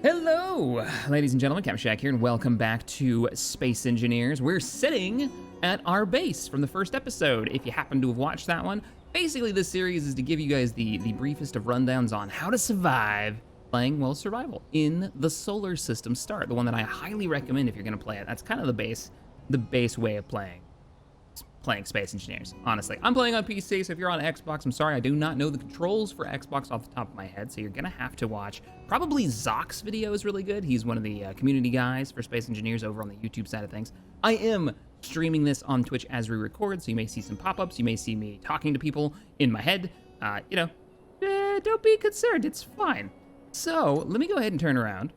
Hello, ladies and gentlemen, Captain Shack here, and welcome back to Space Engineers. We're sitting at our base from the first episode. If you happen to have watched that one, basically this series is to give you guys the briefest of rundowns on how to survive playing, well, survival in the solar system start, the one that I highly recommend if you're gonna play it. That's kind of the base way of playing Space Engineers, honestly. I'm playing on PC, so if you're on Xbox, I'm sorry, I do not know the controls for Xbox off the top of my head, so you're gonna have to watch. Probably Zock's video is really good. He's one of the community guys for Space Engineers over on the YouTube side of things. I am streaming this on Twitch as we record, so you may see some pop-ups, you may see me talking to people in my head. Don't be concerned, it's fine. So, let me go ahead and turn around.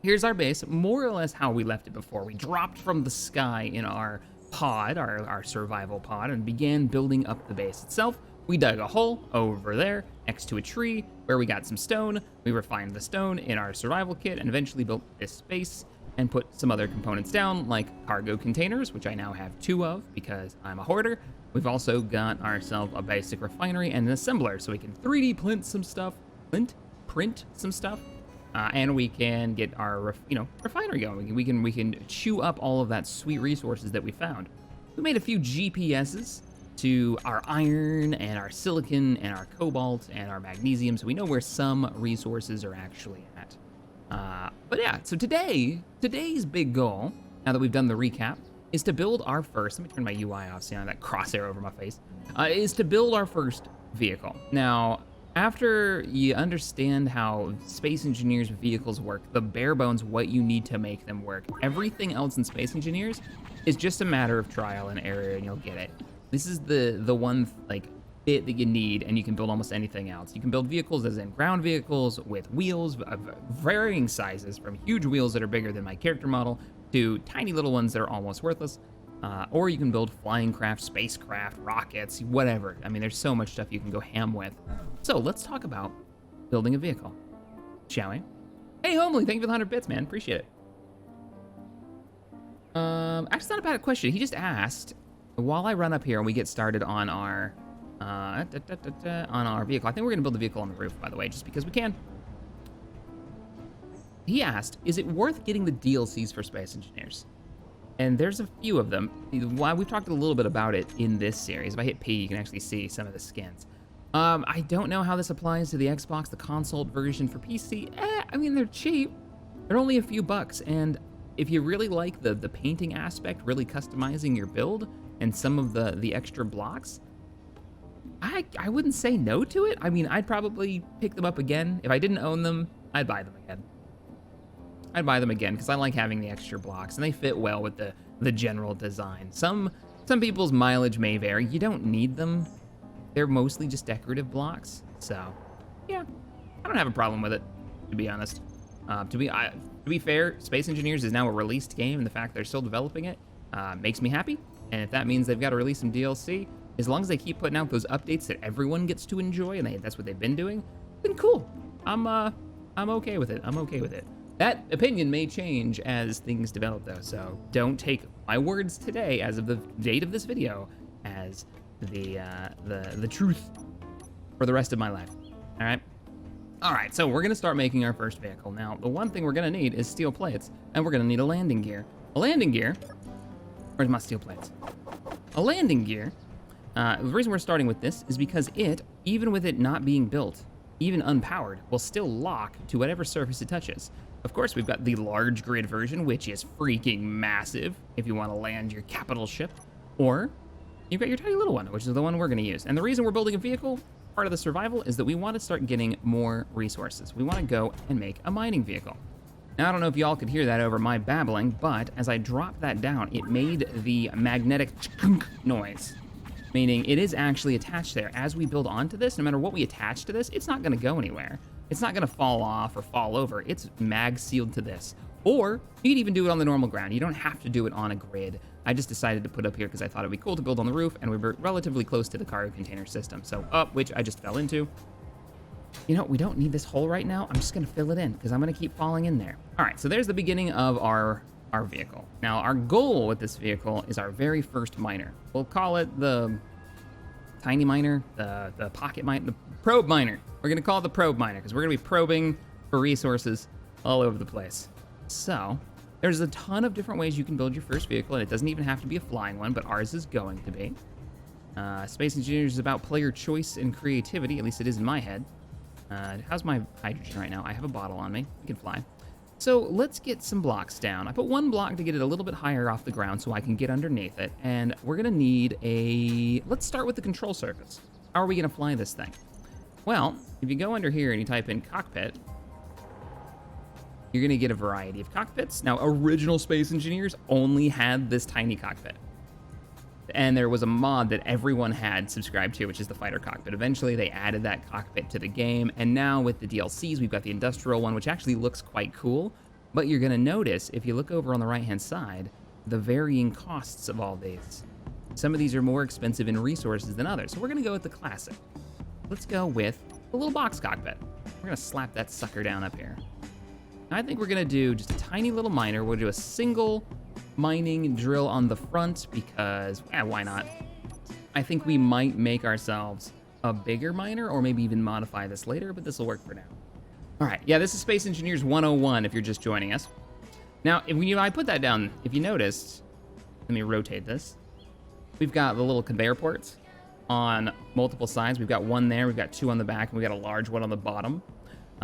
Here's our base, more or less how we left it before. We dropped from the sky in our pod, our survival pod, and began building up the base itself. We dug a hole over there next to a tree where we got some stone. We refined the stone in our survival kit and eventually built this base and put some other components down like cargo containers, which I now have 2 of because I'm a hoarder. We've also got ourselves a basic refinery and an assembler so we can 3D print some stuff, and we can get our refinery going. We can chew up all of that sweet resources that we found. We made a few GPSs to our iron and our silicon and our cobalt and our magnesium, so we know where some resources are actually at. But yeah, so today's big goal, now that we've done the recap, is to build our first, let me turn my UI off so you don't have that crosshair over my face, is to build our first vehicle. Now, after you understand how Space Engineers vehicles work, the bare bones, what you need to make them work, everything else in Space Engineers is just a matter of trial and error, and you'll get it. This is the one bit that you need, and you can build almost anything else. You can build vehicles as in ground vehicles with wheels of varying sizes, from huge wheels that are bigger than my character model to tiny little ones that are almost worthless. Or you can build flying craft, spacecraft, rockets, whatever. I mean, there's so much stuff you can go ham with. So let's talk about building a vehicle, shall we? Hey, Homely, thank you for the 100 bits, man. Appreciate it. Actually, it's not a bad question. He just asked, while I run up here and we get started on our vehicle. I think we're gonna build the vehicle on the roof, by the way, just because we can. He asked, is it worth getting the DLCs for Space Engineers? And there's a few of them. We've talked a little bit about it in this series. If I hit P, you can actually see some of the skins. I don't know how this applies to the Xbox, the console version for PC. I mean, they're cheap. They're only a few bucks, and if you really like the painting aspect, really customizing your build, and some of the extra blocks, I wouldn't say no to it. I mean, I'd probably pick them up again. If I didn't own them, I'd buy them again. I'd buy them again because I like having the extra blocks and they fit well with the general design. Some people's mileage may vary. You don't need them. They're mostly just decorative blocks. So yeah, I don't have a problem with it, to be honest. To be fair, Space Engineers is now a released game, and the fact they're still developing it makes me happy. And if that means they've got to release some DLC, as long as they keep putting out those updates that everyone gets to enjoy, and that's what they've been doing, then cool. I'm okay with it. I'm okay with it. That opinion may change as things develop, though, so don't take my words today, as of the date of this video, as the truth for the rest of my life. All right? All right, so we're gonna start making our first vehicle. Now, the one thing we're gonna need is steel plates, and we're gonna need a landing gear. A landing gear, where's my steel plates? A landing gear, the reason we're starting with this is because it, even with it not being built, even unpowered, will still lock to whatever surface it touches. Of course, we've got the large grid version, which is freaking massive if you want to land your capital ship, or you've got your tiny little one, which is the one we're going to use. And the reason we're building a vehicle, part of the survival, is that we want to start getting more resources. We want to go and make a mining vehicle. Now, I don't know if y'all could hear that over my babbling, but as I dropped that down, it made the magnetic noise, meaning it is actually attached there. As we build onto this, no matter what we attach to this, it's not going to go anywhere. It's not gonna fall off or fall over. It's mag sealed to this. Or you can even do it on the normal ground. You don't have to do it on a grid. I just decided to put up here because I thought it'd be cool to build on the roof, and we were relatively close to the cargo container system. So which I just fell into. You know, we don't need this hole right now. I'm just gonna fill it in because I'm gonna keep falling in there. All right, so there's the beginning of our vehicle. Now, our goal with this vehicle is our very first miner. We'll call it the tiny miner, the pocket miner, the probe miner. We're gonna call it the probe miner because we're gonna be probing for resources all over the place. So there's a ton of different ways you can build your first vehicle, and it doesn't even have to be a flying one, but ours is going to be. Space Engineers is about player choice and creativity, at least it is in my head. How's my hydrogen right now? I have a bottle on me. We can fly. So let's get some blocks down. I put one block to get it a little bit higher off the ground so I can get underneath it. And we're gonna need let's start with the control surface. How are we gonna fly this thing? Well, if you go under here and you type in cockpit, you're gonna get a variety of cockpits. Now, original Space Engineers only had this tiny cockpit. And there was a mod that everyone had subscribed to, which is the fighter cockpit. Eventually, they added that cockpit to the game, and now with the DLCs, we've got the industrial one, which actually looks quite cool. But you're gonna notice, if you look over on the right-hand side, the varying costs of all these. Some of these are more expensive in resources than others, so we're gonna go with the classic. Let's go with the little box cockpit. We're gonna slap that sucker down up here. I think we're gonna do just a tiny little miner. We'll do a single mining drill on the front because, why not? I think we might make ourselves a bigger miner or maybe even modify this later, but this will work for now. All right, yeah, this is Space Engineers 101 if you're just joining us. Now, I put that down, if you noticed, let me rotate this. We've got the little conveyor ports on multiple sides. We've got one there, we've got two on the back, and we've got a large one on the bottom.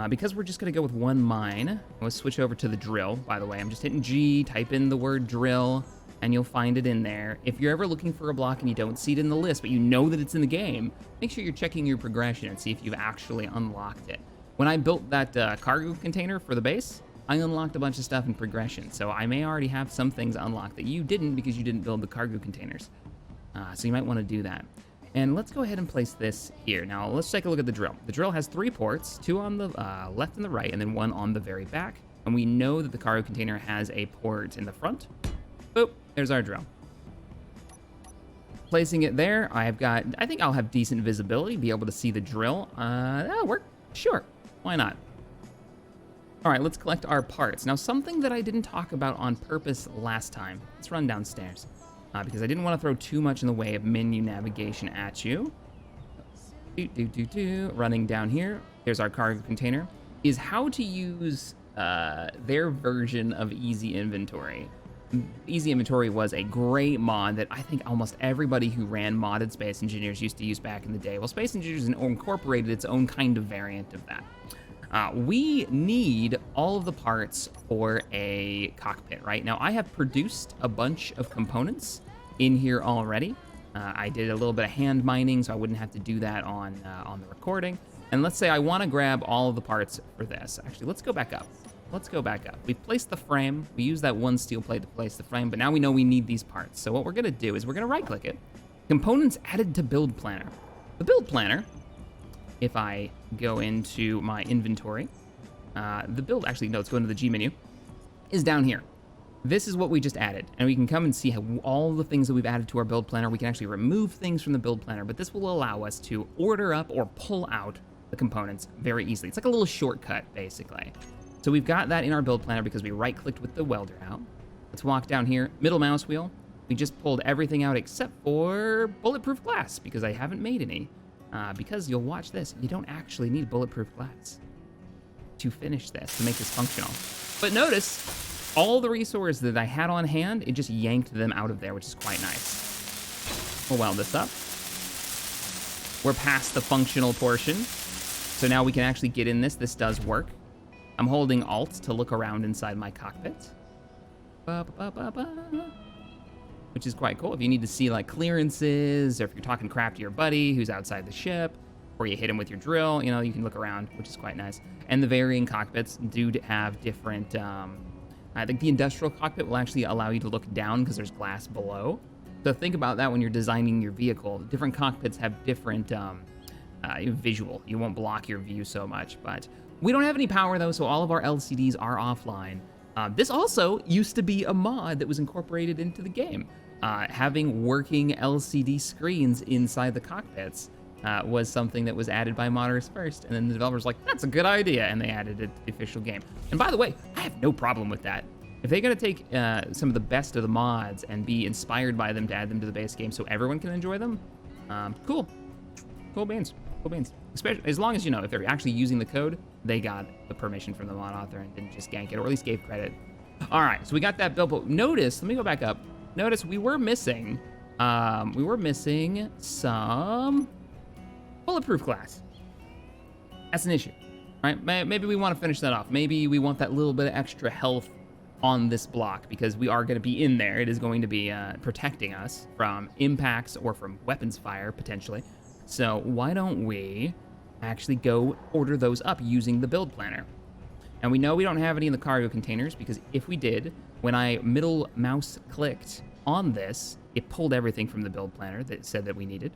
Because we're just gonna go with one mine, we'll switch over to the drill. By the way, I'm just hitting G, type in the word drill, and you'll find it in there. If you're ever looking for a block and you don't see it in the list, but you know that it's in the game, make sure you're checking your progression and see if you've actually unlocked it. When I built that cargo container for the base, I unlocked a bunch of stuff in progression, so I may already have some things unlocked that you didn't because you didn't build the cargo containers. So you might want to do that. And let's go ahead and place this here. Now, let's take a look at the drill. The drill has 3 ports, 2 on the left and the right, and then 1 on the very back. And we know that the cargo container has a port in the front. Boop, there's our drill. Placing it there, I think I'll have decent visibility, be able to see the drill. That'll work, sure, why not? All right, let's collect our parts. Now, something that I didn't talk about on purpose last time. Let's run downstairs. Because I didn't want to throw too much in the way of menu navigation at you. Running down here, there's our cargo container, is how to use their version of Easy Inventory. Easy Inventory was a great mod that I think almost everybody who ran modded Space Engineers used to use back in the day. Well, Space Engineers incorporated its own kind of variant of that. We need all of the parts for a cockpit, right? Now, I have produced a bunch of components in here already. I did a little bit of hand mining, so I wouldn't have to do that on the recording. And let's say I want to grab all of the parts for this. Actually, let's go back up. Let's go back up. We've placed the frame. We used that one steel plate to place the frame, but now we know we need these parts. So what we're gonna do is we're gonna right-click it. Components added to build planner. The build planner, if I go into my inventory, let's go into the G menu, is down here. This is what we just added, and we can come and see how all the things that we've added to our build planner. We can actually remove things from the build planner, but this will allow us to order up or pull out the components very easily. It's like a little shortcut, basically. So we've got that in our build planner because we right-clicked with the welder out. Let's walk down here, middle mouse wheel. We just pulled everything out except for bulletproof glass because I haven't made any. Because you'll watch this, you don't actually need bulletproof glass to finish this, to make this functional. But notice, all the resources that I had on hand, it just yanked them out of there, which is quite nice. We'll weld this up. We're past the functional portion. So now we can actually get in this. This does work. I'm holding Alt to look around inside my cockpit. Which is quite cool. If you need to see like clearances, or if you're talking crap to your buddy who's outside the ship, or you hit him with your drill, you can look around, which is quite nice. And the varying cockpits do have different, I think the industrial cockpit will actually allow you to look down because there's glass below. So think about that when you're designing your vehicle. Different cockpits have different visual. You won't block your view so much, but we don't have any power though, so all of our LCDs are offline. This also used to be a mod that was incorporated into the game. Having working LCD screens inside the cockpits was something that was added by modders first, and then the developers were like, that's a good idea, and they added it to the official game. And by the way, I have no problem with that. If they're gonna take some of the best of the mods and be inspired by them to add them to the base game so everyone can enjoy them, cool beans. Cool beans. Especially as long as, you know, if they're actually using the code, they got the permission from the mod author and didn't just gank it, or at least gave credit. All right, so we got that built, but notice, let me go back up. Notice we were missing some bulletproof glass. That's an issue, right? Maybe we want to finish that off. Maybe we want that little bit of extra health on this block because we are going to be in there. It is going to be protecting us from impacts or from weapons fire, potentially. So why don't we actually go order those up using the build planner? And we know we don't have any in the cargo containers because if we did, when I middle mouse clicked on this, it pulled everything from the build planner that said that we needed,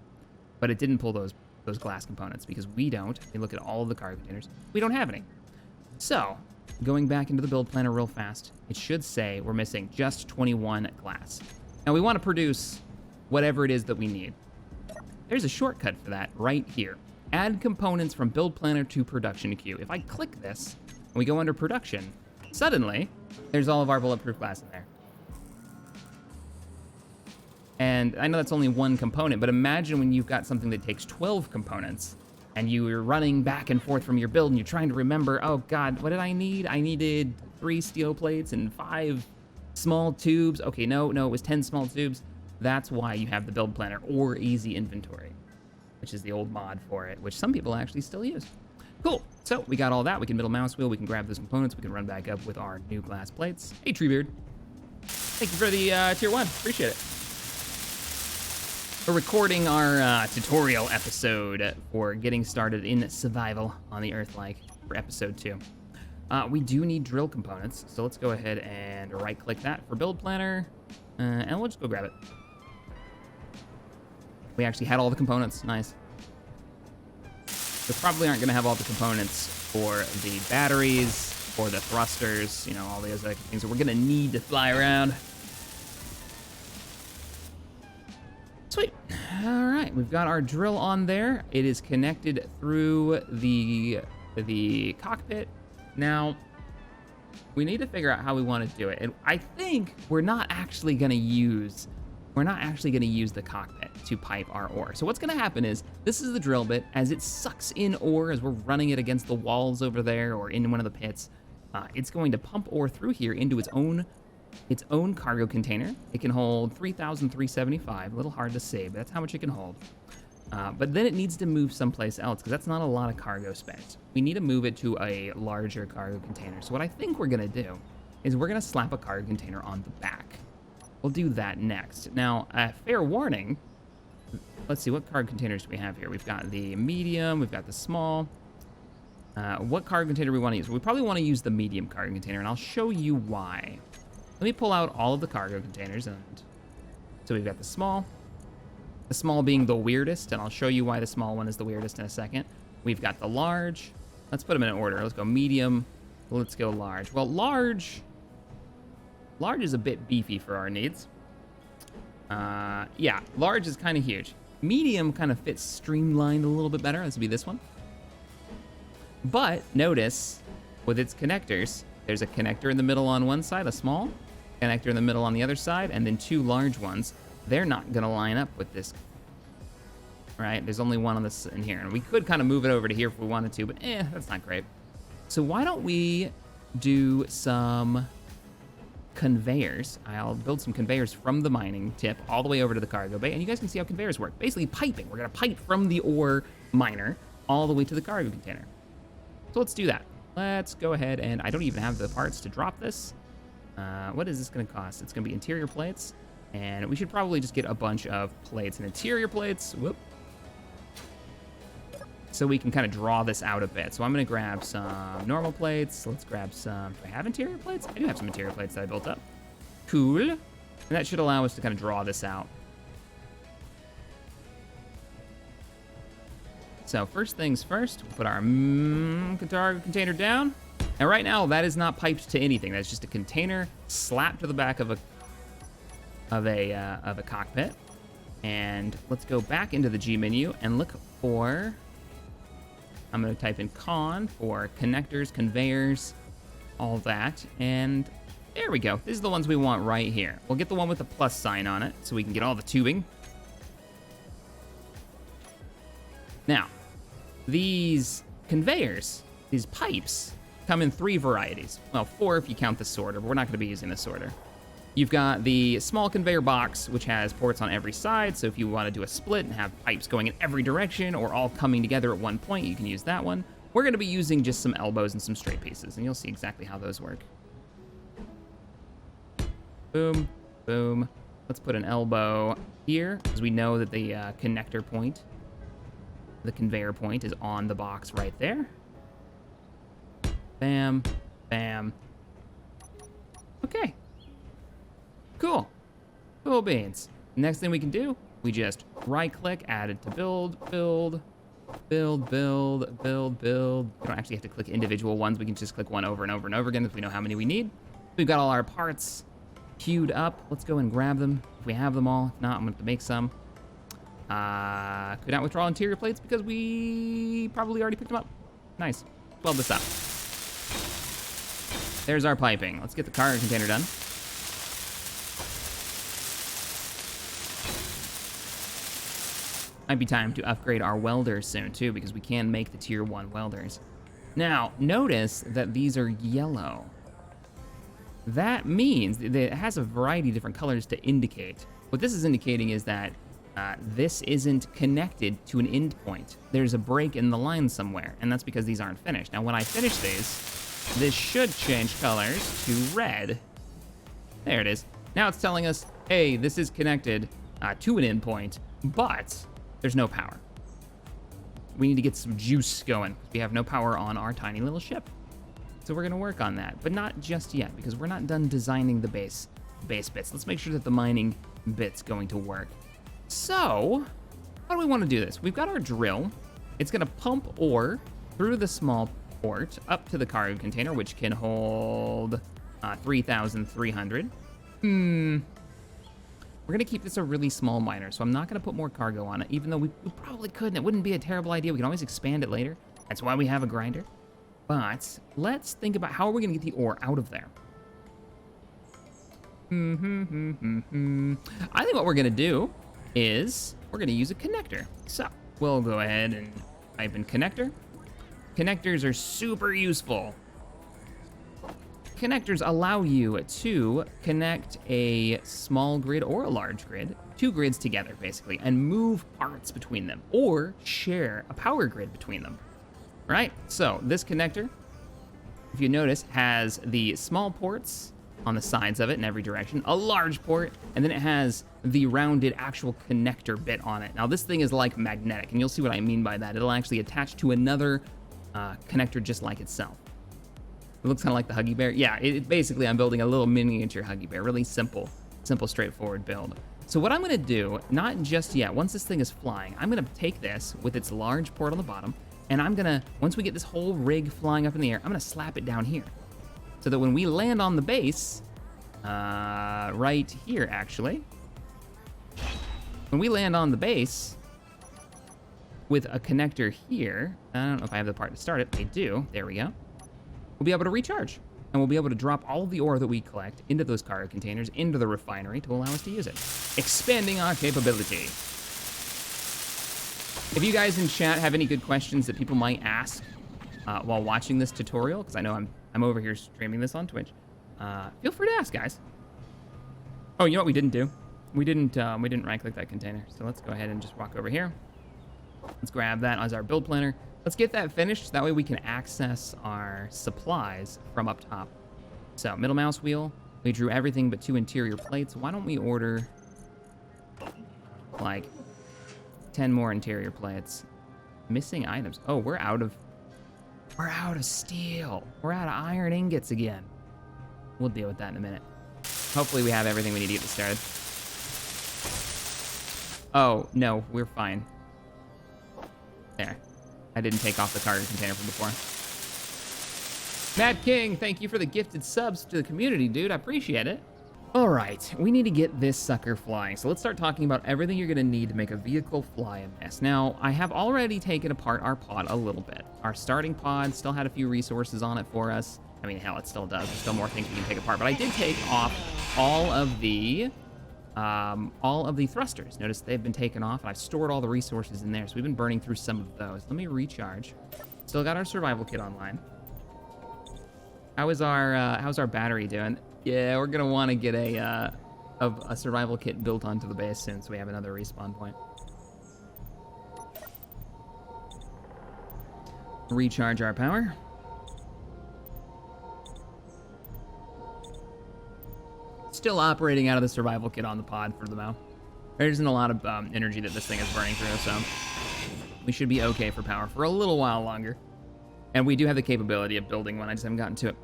but it didn't pull those glass components because we don't. If you look at all of the cargo containers, we don't have any. So going back into the build planner real fast, it should say we're missing just 21 glass. Now we want to produce whatever it is that we need. There's a shortcut for that right here. Add components from build planner to production queue. If I click this and we go under production, suddenly there's all of our bulletproof glass in there. And I know that's only one component, but imagine when you've got something that takes 12 components and you're running back and forth from your build and you're trying to remember, oh God, what did I need? I needed 3 steel plates and 5 small tubes. Okay, no, it was 10 small tubes. That's why you have the build planner or easy inventory, which is the old mod for it, which some people actually still use. Cool, so we got all that. We can middle mouse wheel, we can grab those components, we can run back up with our new glass plates. Hey, Treebeard. Thank you for the tier 1, appreciate it. We're recording our tutorial episode for getting started in survival on the Earth-like for episode 2. We do need drill components, so let's go ahead and right-click that for build planner, and we'll just go grab it. We actually had all the components, nice. We probably aren't gonna have all the components for the batteries, or the thrusters, you know, all the other things that we're gonna need to fly around. Sweet. All right, we've got our drill on there. It is connected through the cockpit. Now, we need to figure out how we want to do it. And I think we're not actually going to use the cockpit to pipe our ore. So what's going to happen is this is the drill bit. As it sucks in ore, as we're running it against the walls over there or in one of the pits, it's going to pump ore through here into its own cargo container. It can hold 3,375, a little hard to say, but that's how much it can hold. But then it needs to move someplace else because that's not a lot of cargo space. We need to move it to a larger cargo container. So what I think we're gonna do is we're gonna slap a cargo container on the back. We'll do that next. Now, fair warning, let's see, what cargo containers do we have here? We've got the medium, we've got the small. What cargo container we wanna use? We probably wanna use the medium cargo container, and I'll show you why. Let me pull out all of the cargo containers, and so we've got the small being the weirdest, and I'll show you why the small one is the weirdest in a second. We've got the large. Let's put them in order. Let's go medium. Let's go large. Well, large is a bit beefy for our needs. Yeah, large is kind of huge. Medium kind of fits streamlined a little bit better. This would be this one. But notice with its connectors, there's a connector in the middle on one side, a small connector in the middle on the other side, and then 2 large ones. They're not gonna line up with this, right? There's only one on this in here, and we could kind of move it over to here if we wanted to, but that's not great. So why don't we do some conveyors? I'll build some conveyors from the mining tip all the way over to the cargo bay, and you guys can see how conveyors work. Basically piping. We're gonna pipe from the ore miner all the way to the cargo container. So let's do that. Let's go ahead, and I don't even have the parts to drop this. What is this gonna cost? It's gonna be interior plates, and we should probably just get a bunch of plates and interior plates. Whoop. So we can kind of draw this out a bit. So I'm gonna grab some normal plates. Let's grab some, do I have interior plates? I do have some interior plates that I built up. Cool. And that should allow us to kind of draw this out. So first things first, we'll put our cargo container down. And right now, that is not piped to anything. That's just a container slapped to the back of a cockpit. And let's go back into the G menu and look for, I'm gonna type in con for connectors, conveyors, all that. And there we go. These are the ones we want right here. We'll get the one with the plus sign on it so we can get all the tubing. Now, these conveyors, these pipes, come in 3 varieties. Well, 4 if you count the sorter, but we're not going to be using the sorter. You've got the small conveyor box, which has ports on every side, so if you want to do a split and have pipes going in every direction or all coming together at one point, you can use that one. We're going to be using just some elbows and some straight pieces, and you'll see exactly how those work. Boom, boom. Let's put an elbow here, because we know that the connector point, the conveyor point, is on the box right there. Bam, bam. Okay. Cool. Cool beans. Next thing we can do, we just right-click, add it to build, build, build, build, build, build. We don't actually have to click individual ones. We can just click one over and over and over again if we know how many we need. We've got all our parts queued up. Let's go and grab them if we have them all. If not, I'm going to have to make some. Could not withdraw interior plates because we probably already picked them up. Nice. Weld this up. There's our piping. Let's get the cargo container done. Might be time to upgrade our welders soon too, because we can make the tier 1 welders. Now, notice that these are yellow. That means that it has a variety of different colors to indicate. What this is indicating is that this isn't connected to an end point. There's a break in the line somewhere, and that's because these aren't finished. Now, when I finish these, this should change colors to red. There it is. Now it's telling us, hey, this is connected to an endpoint, but there's no power. We need to get some juice going. We have no power on our tiny little ship. So we're gonna work on that, but not just yet, because we're not done designing the base bits. Let's make sure that the mining bit's going to work. So, how do we wanna do this? We've got our drill. It's gonna pump ore through the small port up to the cargo container, which can hold 3,300. We're gonna keep this a really small miner, so I'm not gonna put more cargo on it, even though we probably could, and it wouldn't be a terrible idea. We can always expand it later. That's why we have a grinder. But let's think about how are we gonna get the ore out of there. I think what we're gonna do is we're gonna use a connector. So we'll go ahead and type in connector. Connectors are super useful. Connectors allow you to connect a small grid or a large grid, 2 grids together basically, and move parts between them or share a power grid between them, right? So this connector, if you notice, has the small ports on the sides of it in every direction, a large port, and then it has the rounded actual connector bit on it. Now this thing is like magnetic, and you'll see what I mean by that. It'll actually attach to another connector just like itself. It looks kind of like the Huggy Bear. Yeah, basically I'm building a little miniature Huggy Bear. Really simple, straightforward build. So what I'm gonna do, not just yet, once this thing is flying, I'm gonna take this with its large port on the bottom, and I'm gonna, once we get this whole rig flying up in the air, I'm gonna slap it down here. So that when we land on the base, right here actually, when we land on the base with a connector here, I don't know if I have the part to start it, I do, there we go. We'll be able to recharge, and we'll be able to drop all the ore that we collect into those cargo containers, into the refinery to allow us to use it, expanding our capability. If you guys in chat have any good questions that people might ask while watching this tutorial, because I know I'm over here streaming this on Twitch, feel free to ask, guys. Oh, you know what we didn't do? We didn't right-click that container, so let's go ahead and just walk over here. Let's grab that as our build planner. Let's get that finished, so that way we can access our supplies from up top. So, middle mouse wheel, we drew everything but 2 interior plates. Why don't we order, like, 10 more interior plates? Missing items. Oh, we're out of steel. We're out of iron ingots again. We'll deal with that in a minute. Hopefully we have everything we need to get this started. Oh, no, we're fine. There. I didn't take off the cargo container from before. Mad King, thank you for the gifted subs to the community, dude. I appreciate it. All right, we need to get this sucker flying. So let's start talking about everything you're gonna need to make a vehicle fly in this. Now, I have already taken apart our pod a little bit. Our starting pod still had a few resources on it for us. I mean, hell, it still does. There's still more things we can take apart. But I did take off all of the all of the thrusters. Notice they've been taken off, and I've stored all the resources in there, so we've been burning through some of those. Let me recharge. Still got our survival kit online. How's our battery doing? Yeah, we're gonna want to get a survival kit built onto the base soon, so we have another respawn point. Recharge our power. Still operating out of the survival kit on the pod for the now. There isn't a lot of energy that this thing is burning through, so we should be okay for power for a little while longer. And we do have the capability of building one. I just haven't gotten to it.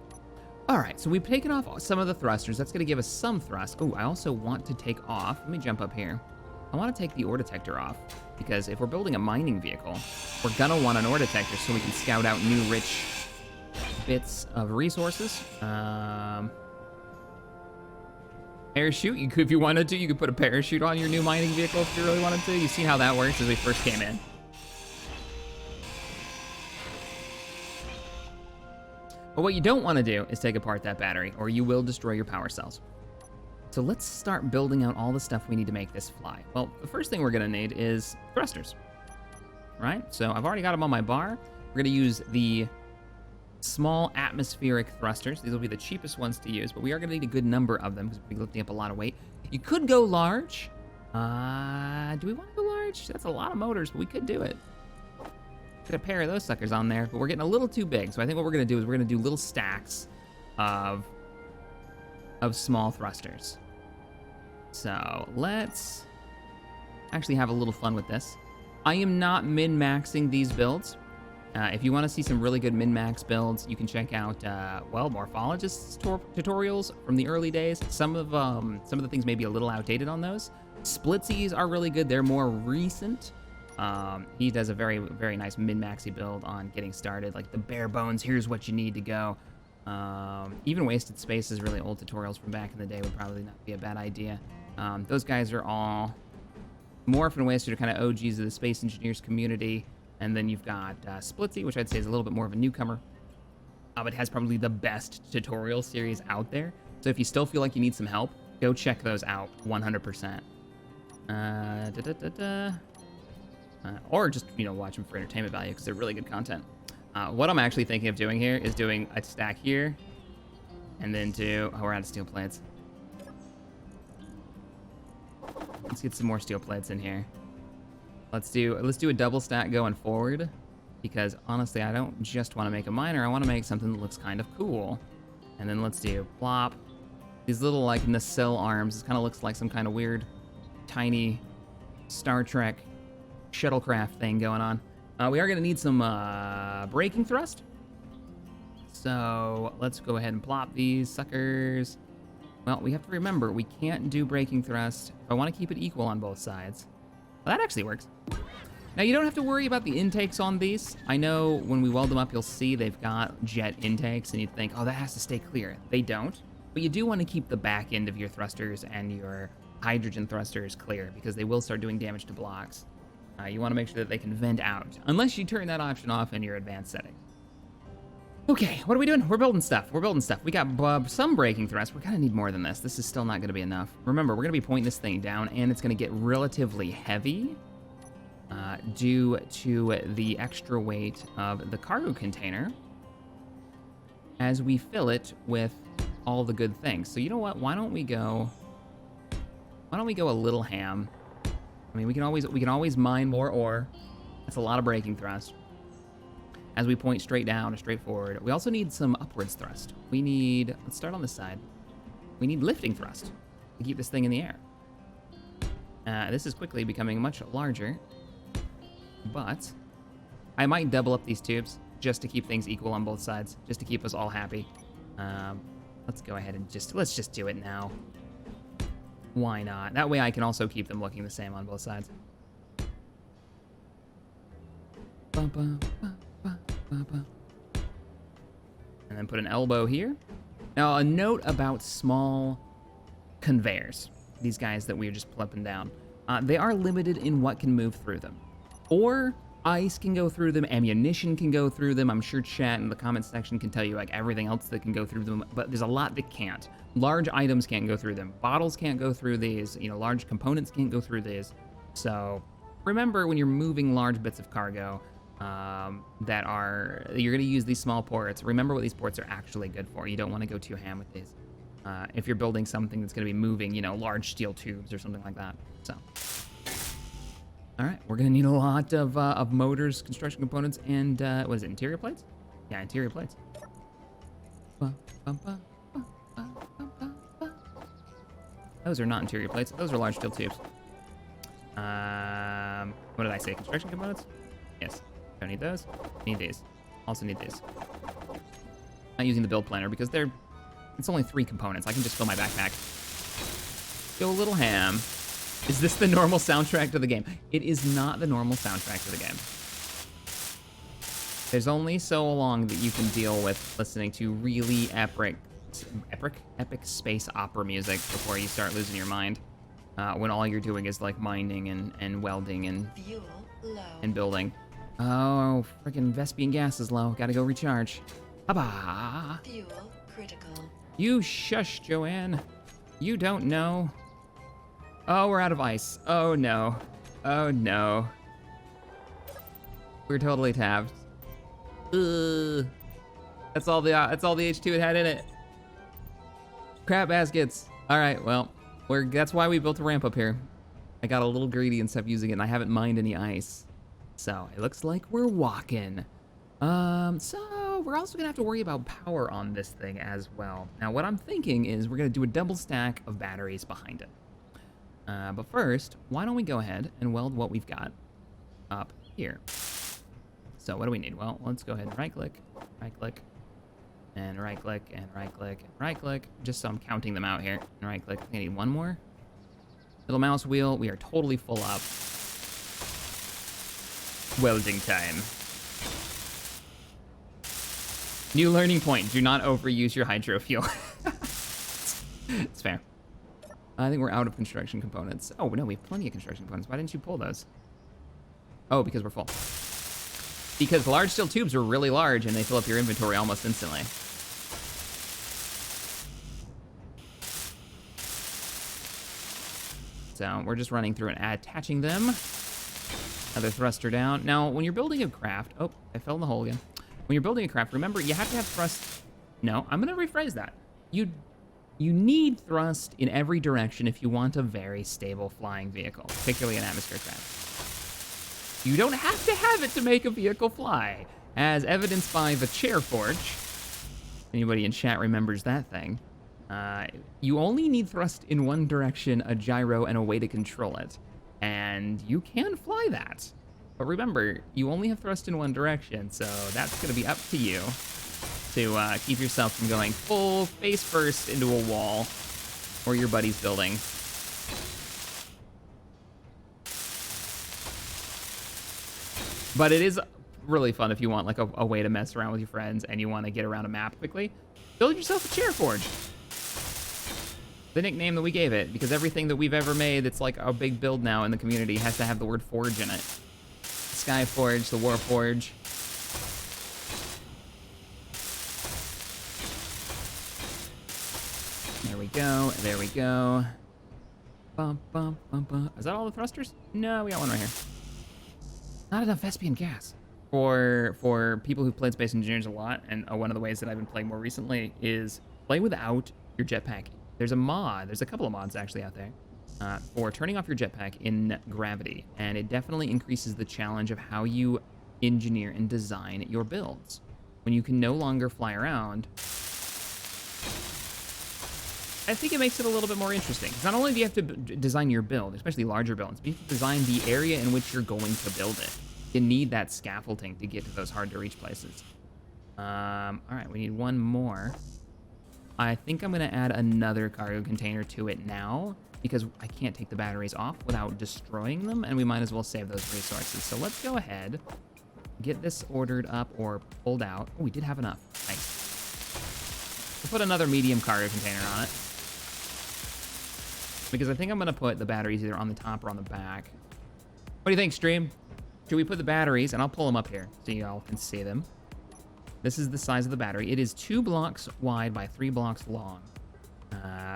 All right, so we've taken off some of the thrusters. That's going to give us some thrust. Oh, I also want to take off. Let me jump up here. I want to take the ore detector off, because if we're building a mining vehicle, we're going to want an ore detector so we can scout out new rich bits of resources. Parachute, if you wanted to, you could put a parachute on your new mining vehicle if you really wanted to. You see how that works as we first came in. But what you don't want to do is take apart that battery, or you will destroy your power cells. So let's start building out all the stuff we need to make this fly. Well, the first thing we're going to need is thrusters, right? So I've already got them on my bar. We're going to use the small atmospheric thrusters. These will be the cheapest ones to use, but we are going to need a good number of them because we'll be lifting up a lot of weight. You could go large. Do we want to go large? That's a lot of motors, but we could do it. Put a pair of those suckers on there, but we're getting a little too big. So I think what we're going to do is we're going to do little stacks of small thrusters. So let's actually have a little fun with this. I am not min-maxing these builds. If you want to see some really good min-max builds, you can check out, Morphologists tutorials from the early days. Some of the things may be a little outdated on those. Splitsies are really good. They're more recent. He does a very, very nice min-maxy build on getting started, like the bare bones, here's what you need to go. Even Wasted Space's really old tutorials from back in the day would probably not be a bad idea. Those guys are all Morph and Wasted are kind of OGs of the Space Engineers community. And then you've got Splitsy, which I'd say is a little bit more of a newcomer. But has probably the best tutorial series out there. So if you still feel like you need some help, go check those out 100%. Or just, watch them for entertainment value because they're really good content. What I'm actually thinking of doing here is doing a stack here. And then we're out of steel plates. Let's get some more steel plates in here. Let's do a double stack going forward, because honestly, I don't just want to make a miner. I want to make something that looks kind of cool. And then let's do plop. These little like nacelle arms. This kind of looks like some kind of weird, tiny Star Trek shuttlecraft thing going on. We are going to need some braking thrust. So let's go ahead and plop these suckers. Well, we have to remember, we can't do braking thrust. If I want to keep it equal on both sides. Well, that actually works. Now, you don't have to worry about the intakes on these. I know when we weld them up, you'll see they've got jet intakes, and you'd think, oh, that has to stay clear. They don't. But you do want to keep the back end of your thrusters and your hydrogen thrusters clear, because they will start doing damage to blocks. You want to make sure that they can vent out, unless you turn that option off in your advanced settings. Okay, what are we doing? We're building stuff. We got some braking thrust. We're going to need more than this. This is still not going to be enough. Remember, we're going to be pointing this thing down, and it's going to get relatively heavy due to the extra weight of the cargo container as we fill it with all the good things. So you know what? Why don't we go a little ham? I mean, we can always mine more ore. That's a lot of braking thrust. As we point straight down or straight forward. We also need some upwards thrust. Let's start on this side. We need lifting thrust to keep this thing in the air. This is quickly becoming much larger, but I might double up these tubes just to keep things equal on both sides, just to keep us all happy. Let's go ahead and let's just do it now. Why not? That way I can also keep them looking the same on both sides. And then put an elbow here. Now, a note about small conveyors. These guys that we're just plumping down. They are limited in what can move through them. Or ice can go through them, ammunition can go through them. I'm sure chat in the comment section can tell you like everything else that can go through them, but there's a lot that can't. Large items can't go through them. Bottles can't go through these. You know, large components can't go through these. So remember when you're moving large bits of cargo you're going to use these small ports. Remember what these ports are actually good for. You don't want to go too ham with these. If you're building something that's going to be moving, you know, large steel tubes or something like that. So, all right, we're going to need a lot of motors, construction components, and what is it, interior plates? Yeah, interior plates. Those are not interior plates. Those are large steel tubes. What did I say? Construction components? Yes. Don't need those. Need these. Also need these. Not using the build planner because it's only 3 components. I can just fill my backpack. Go a little ham. Is this the normal soundtrack to the game? It is not the normal soundtrack to the game. There's only so long that you can deal with listening to really epic space opera music before you start losing your mind. When all you're doing is like mining and welding and building. Oh, freaking Vespian gas is low. Gotta go recharge. Haba. Fuel critical. You shush, Joanne. You don't know. Oh, we're out of ice. Oh no. Oh no. We're totally tabbed. Ugh. That's all the H2 it had in it. Crap baskets. All right, well, that's why we built a ramp up here. I got a little greedy and stopped using it, and I haven't mined any ice. So it looks like we're walking. So we're also gonna have to worry about power on this thing as well. Now, what I'm thinking is we're gonna do a double stack of batteries behind it. But first, why don't we go ahead and weld what we've got up here. So what do we need? Well, let's go ahead and right-click, and right-click, and right-click, and right-click, just so I'm counting them out here. And right-click, I need one more. Little mouse wheel, we are totally full up. Welding time. New learning point, do not overuse your hydro fuel. It's fair. I think we're out of construction components. Oh, no, we have plenty of construction components. Why didn't you pull those? Oh, because we're full. Because large steel tubes are really large and they fill up your inventory almost instantly. So we're just running through and attaching them. Another thruster down. Now, when you're building a craft, oh, I fell in the hole again. When you're building a craft, remember, you have to have thrust. No, I'm gonna rephrase that. You need thrust in every direction if you want a very stable flying vehicle, particularly an atmosphere craft. You don't have to have it to make a vehicle fly, as evidenced by the chair forge. Anybody in chat remembers that thing. You only need thrust in one direction, a gyro, and a way to control it. And you can fly that. But remember, you only have thrust in one direction, so that's gonna be up to you to keep yourself from going full face first into a wall or your buddy's building. But it is really fun if you want like a way to mess around with your friends and you want to get around a map quickly. Build yourself a chair forge. The nickname that we gave it, because everything that we've ever made that's like a big build now in the community has to have the word forge in it. Sky Forge, the War Forge. There we go, there we go. Bum, bum, bum, bum. Is that all the thrusters? No, we got one right here. Not enough Vespian gas. For people who played Space Engineers a lot, and one of the ways that I've been playing more recently is play without your jetpack. There's a mod, there's a couple of mods actually out there, for turning off your jetpack in gravity, and it definitely increases the challenge of how you engineer and design your builds. When you can no longer fly around, I think it makes it a little bit more interesting. Not only do you have to design your build, especially larger builds, but you have to design the area in which you're going to build it. You need that scaffolding to get to those hard to reach places. All right, we need one more. I think I'm gonna add another cargo container to it now because I can't take the batteries off without destroying them, and we might as well save those resources. So let's go ahead, get this ordered up or pulled out. Oh, we did have enough, nice. We'll put another medium cargo container on it because I think I'm gonna put the batteries either on the top or on the back. What do you think, stream? Should we put the batteries, and I'll pull them up here so you all can see them. This is the size of the battery. It is 2 blocks wide by 3 blocks long.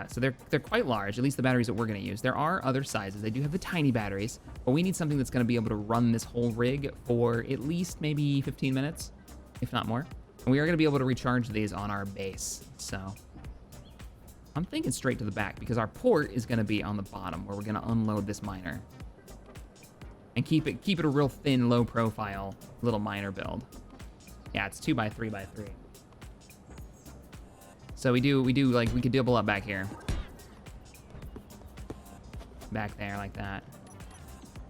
So they're quite large, at least the batteries that we're going to use. There are other sizes. They do have the tiny batteries, but we need something that's going to be able to run this whole rig for at least maybe 15 minutes, if not more. And we are going to be able to recharge these on our base. So I'm thinking straight to the back because our port is going to be on the bottom where we're going to unload this miner. And keep it a real thin, low profile little miner build. Yeah, it's 2 by 3 by 3. So we could double up back here. Back there like that.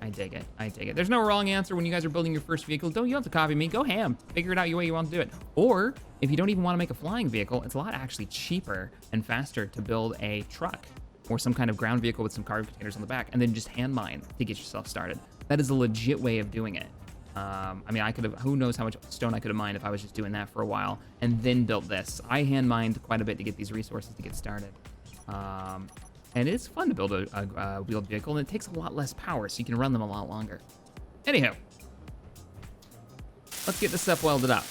I dig it. I dig it. There's no wrong answer when you guys are building your first vehicle. You don't have to copy me. Go ham. Figure it out your way you want to do it. Or if you don't even want to make a flying vehicle, it's a lot actually cheaper and faster to build a truck or some kind of ground vehicle with some cargo containers on the back and then just hand mine to get yourself started. That is a legit way of doing it. I mean, I could have, who knows how much stone I could have mined if I was just doing that for a while and then built this. I hand mined quite a bit to get these resources to get started. And it's fun to build a wheeled vehicle, and it takes a lot less power, so you can run them a lot longer. Anyhow, let's get this stuff welded up.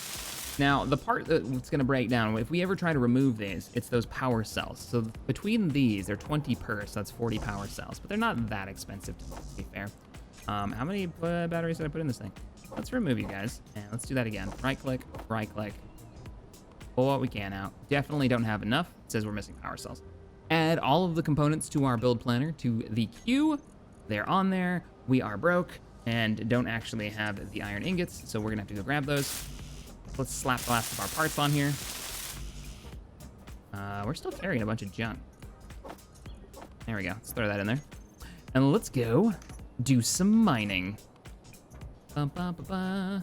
Now, the part that's going to break down, if we ever try to remove these, it's those power cells. So between these, they're 20 per, so that's 40 power cells, but they're not that expensive, to be fair. How many batteries did I put in this thing? Let's remove you guys, and let's do that again. Right-click, right-click. Pull what we can out. Definitely don't have enough. It says we're missing power cells. Add all of the components to our build planner to the queue. They're on there. We are broke and don't actually have the iron ingots, so we're gonna have to go grab those. Let's slap the last of our parts on here. We're still carrying a bunch of junk. There we go. Let's throw that in there. And let's go do some mining. I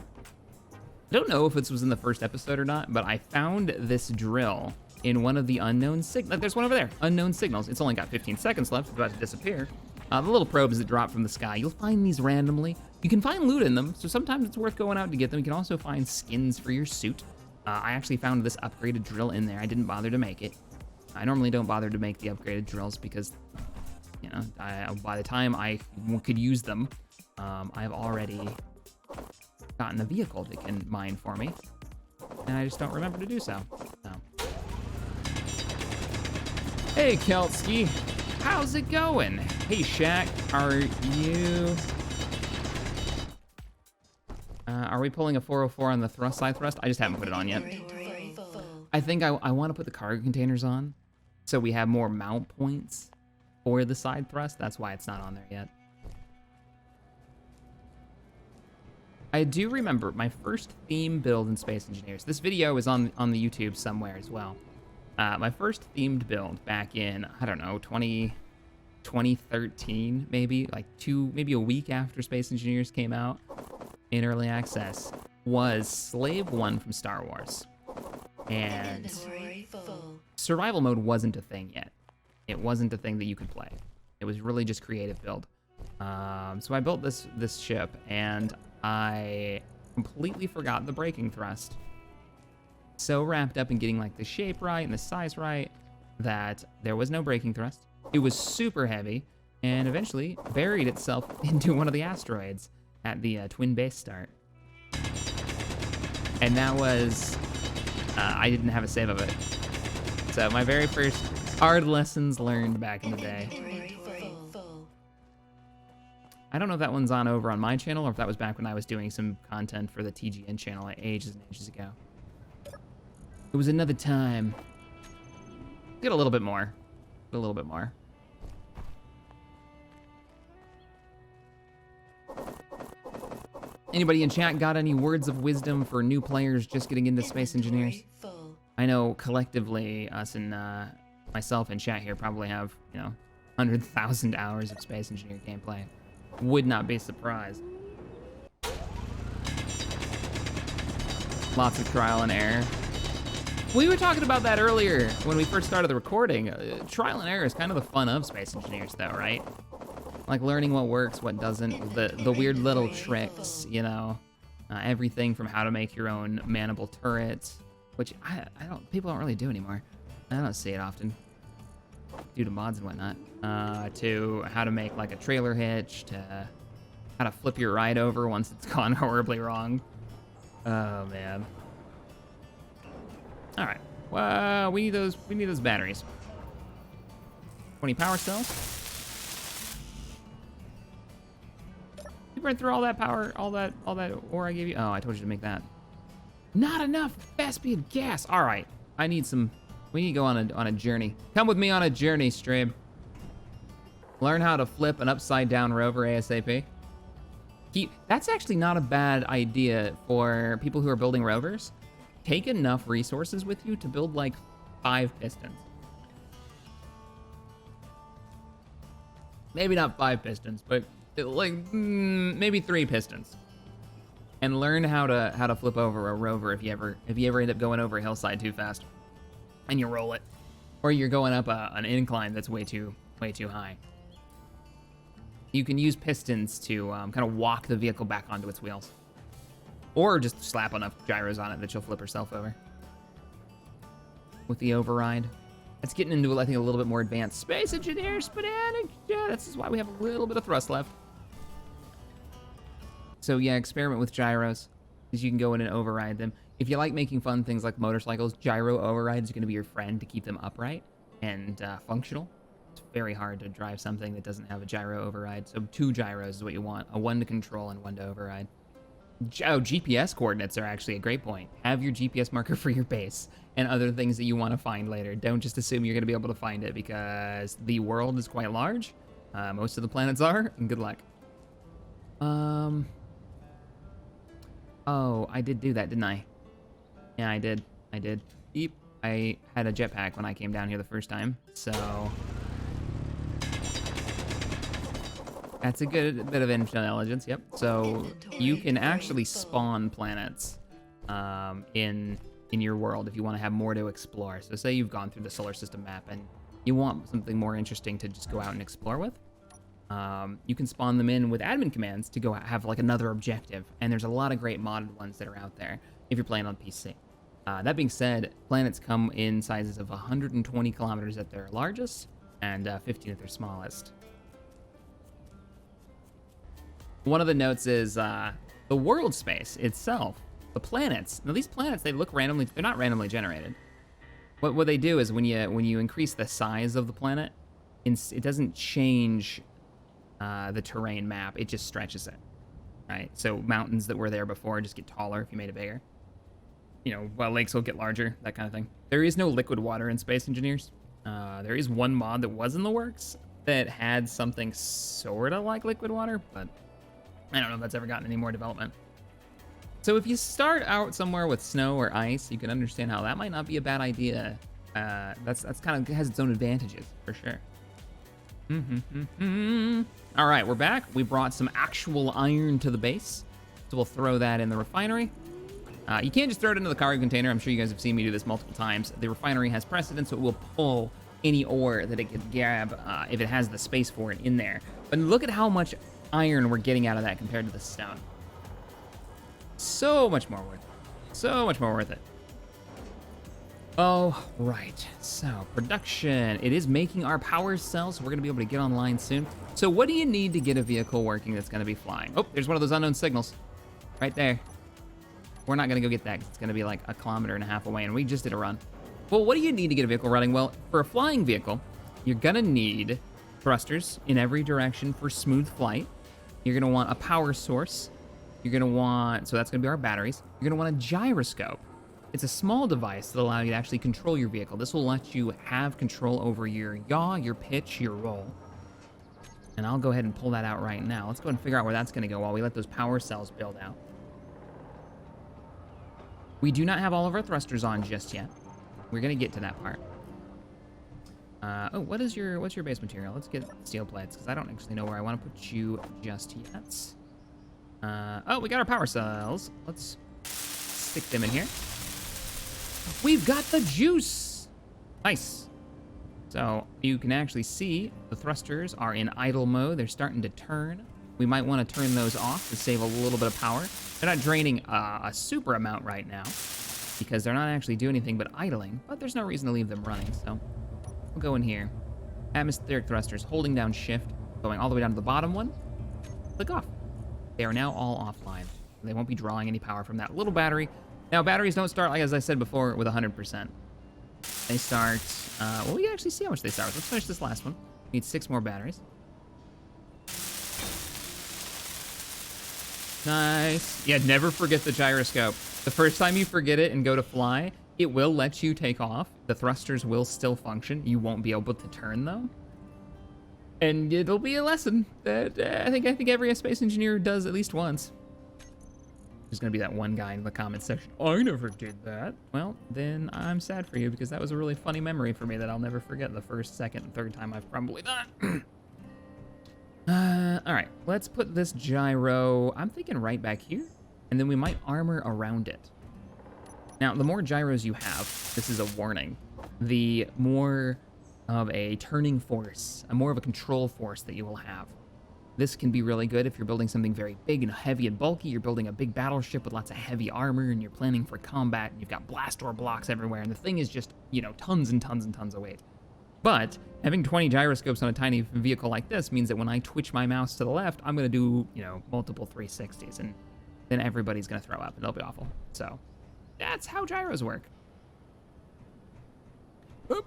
don't know if this was in the first episode or not, but I found this drill in one of the unknown signals. There's one over there, unknown signals. It's only got 15 seconds left, it's about to disappear. The little probes that drop from the sky, you'll find these randomly. You can find loot in them, so sometimes it's worth going out to get them. You can also find skins for your suit. I actually found this upgraded drill in there. I didn't bother to make it. I normally don't bother to make the upgraded drills because, you know, by the time I could use them, I've already gotten a vehicle that can mine for me, and I just don't remember to do so. Hey, Keltsky, how's it going? Hey, Shaq, are you... are we pulling a 404 on the side thrust? I just haven't put it on yet. I think I want to put the cargo containers on so we have more mount points for the side thrust. That's why it's not on there yet. I do remember my first theme build in Space Engineers. This video is on the YouTube somewhere as well. My first themed build back in, I don't know, 2013, maybe, like maybe a week after Space Engineers came out in early access, was Slave 1 from Star Wars. And survival mode wasn't a thing yet. It wasn't a thing that you could play. It was really just creative build. So I built this ship, and I completely forgot the braking thrust. So wrapped up in getting like the shape right and the size right that there was no braking thrust. It was super heavy and eventually buried itself into one of the asteroids at the twin base start. And that was, I didn't have a save of it. So my very first hard lessons learned back in the day. I don't know if that one's on over on my channel or if that was back when I was doing some content for the TGN channel ages and ages ago. It was another time. Get a little bit more. Get a little bit more. Anybody in chat got any words of wisdom for new players just getting into Space Engineers? I know collectively us and myself in chat here probably have, you know, 100,000 hours of Space Engineer gameplay. Would not be surprised. Lots of trial and error. We were talking about that earlier when we first started the recording. Trial and error is kind of the fun of Space Engineers though, right? Like learning what works, what doesn't, the weird little tricks, you know, everything from how to make your own manable turrets, which people don't really do anymore. I don't see it often due to mods and whatnot, to how to make like a trailer hitch, to how to flip your ride over once it's gone horribly wrong. Oh man. All right. Well, we need those batteries. 20 power cells. You burned through all that power, all that ore I gave you. Oh, I told you to make that. Not enough Vespian gas. All right. I need some. We need to go on a journey. Come with me on a journey, Strib. Learn how to flip an upside down rover ASAP. That's actually not a bad idea for people who are building rovers. Take enough resources with you to build like 5 pistons. Maybe not 5 pistons, but like maybe 3 pistons. And learn how to flip over a rover if you ever end up going over a hillside too fast, and you roll it, or you're going up an incline that's way too high. You can use pistons to kind of walk the vehicle back onto its wheels. Or just slap enough gyros on it that she'll flip herself over. With the override. That's getting into, I think, a little bit more advanced space engineers, but yeah, that's why we have a little bit of thrust left. So yeah, experiment with gyros, because you can go in and override them. If you like making fun things like motorcycles, gyro override is going to be your friend to keep them upright and functional. It's very hard to drive something that doesn't have a gyro override. So 2 gyros is what you want. A 1 to control and 1 to override. Oh, GPS coordinates are actually a great point. Have your GPS marker for your base and other things that you want to find later. Don't just assume you're going to be able to find it, because the world is quite large. Most of the planets are, and good luck. Oh, I did do that, didn't I? Yeah, I did. Eep. I had a jetpack when I came down here the first time, so... That's a good bit of intelligence, yep. So you can actually spawn planets in your world if you want to have more to explore. So say you've gone through the solar system map and you want something more interesting to just go out and explore with. You can spawn them in with admin commands to go have like another objective. And there's a lot of great modded ones that are out there if you're playing on PC. That being said, planets come in sizes of 120 kilometers at their largest and 15 at their smallest. One of the notes is the world space itself, the planets. Now these planets, they look randomly, they're not randomly generated. What they do is when you increase the size of the planet, it doesn't change the terrain map, it just stretches it, right? So mountains that were there before just get taller if you made it bigger. You know, well, lakes will get larger, that kind of thing. There is no liquid water in Space Engineers. There is one mod that was in the works that had something sort of like liquid water, but I don't know if that's ever gotten any more development. So if you start out somewhere with snow or ice, you can understand how that might not be a bad idea. That's kind of has its own advantages, for sure. All right, we're back. We brought some actual iron to the base, so we'll throw that in the refinery. You can't just throw it into the cargo container. I'm sure you guys have seen me do this multiple times. The refinery has precedence, so it will pull any ore that it can grab if it has the space for it in there. But look at how much iron we're getting out of that compared to the stone. So much more worth it. So much more worth it. Oh, right. So, production. It is making our power cells, so we're going to be able to get online soon. So what do you need to get a vehicle working that's going to be flying? Oh, there's one of those unknown signals. Right there. We're not going to go get that because it's going to be like 1.5 kilometers away, and we just did a run. Well, what do you need to get a vehicle running? Well, for a flying vehicle, you're going to need thrusters in every direction for smooth flight. You're going to want a power source. You're going to want, so that's going to be our batteries. You're going to want a gyroscope. It's a small device that allows you to actually control your vehicle. This will let you have control over your yaw, your pitch, your roll. And I'll go ahead and pull that out right now. Let's go ahead and figure out where that's going to go while we let those power cells build out. We do not have all of our thrusters on just yet. We're going to get to that part. Oh, what's your base material? Let's get steel plates, because I don't actually know where I want to put you just yet. Oh, we got our power cells. Let's stick them in here. We've got the juice. Nice. So you can actually see the thrusters are in idle mode. They're starting to turn. We might want to turn those off to save a little bit of power. They're not draining a super amount right now because they're not actually doing anything but idling, but there's no reason to leave them running. So we'll go in here. Atmospheric thrusters, holding down shift, going all the way down to the bottom one. Click off. They are now all offline. They won't be drawing any power from that little battery. Now, batteries don't start, like as I said before, with 100%. They start, well, we can actually see how much they start with. Let's finish this last one. We need 6 more batteries. Nice. Yeah, never forget the gyroscope. The first time you forget it and go to fly, it will let you take off. The thrusters will still function. You won't be able to turn, though. And it'll be a lesson that I think every space engineer does at least once. There's gonna be that one guy in the comments section. I never did that. Well, then I'm sad for you because that was a really funny memory for me that I'll never forget the first, second, and third time I've probably done it. All right, let's put this gyro, I'm thinking right back here, and then we might armor around it. Now, the more gyros you have, this is a warning, the more of a turning force, more of a control force that you will have. This can be really good if you're building something very big and heavy and bulky. You're building a big battleship with lots of heavy armor and you're planning for combat and you've got blast door blocks everywhere and the thing is just, you know, tons and tons and tons of weight. But having 20 gyroscopes on a tiny vehicle like this means that when I twitch my mouse to the left, I'm going to do, you know, multiple 360s and then everybody's going to throw up and it'll be awful. So that's how gyros work. Oop.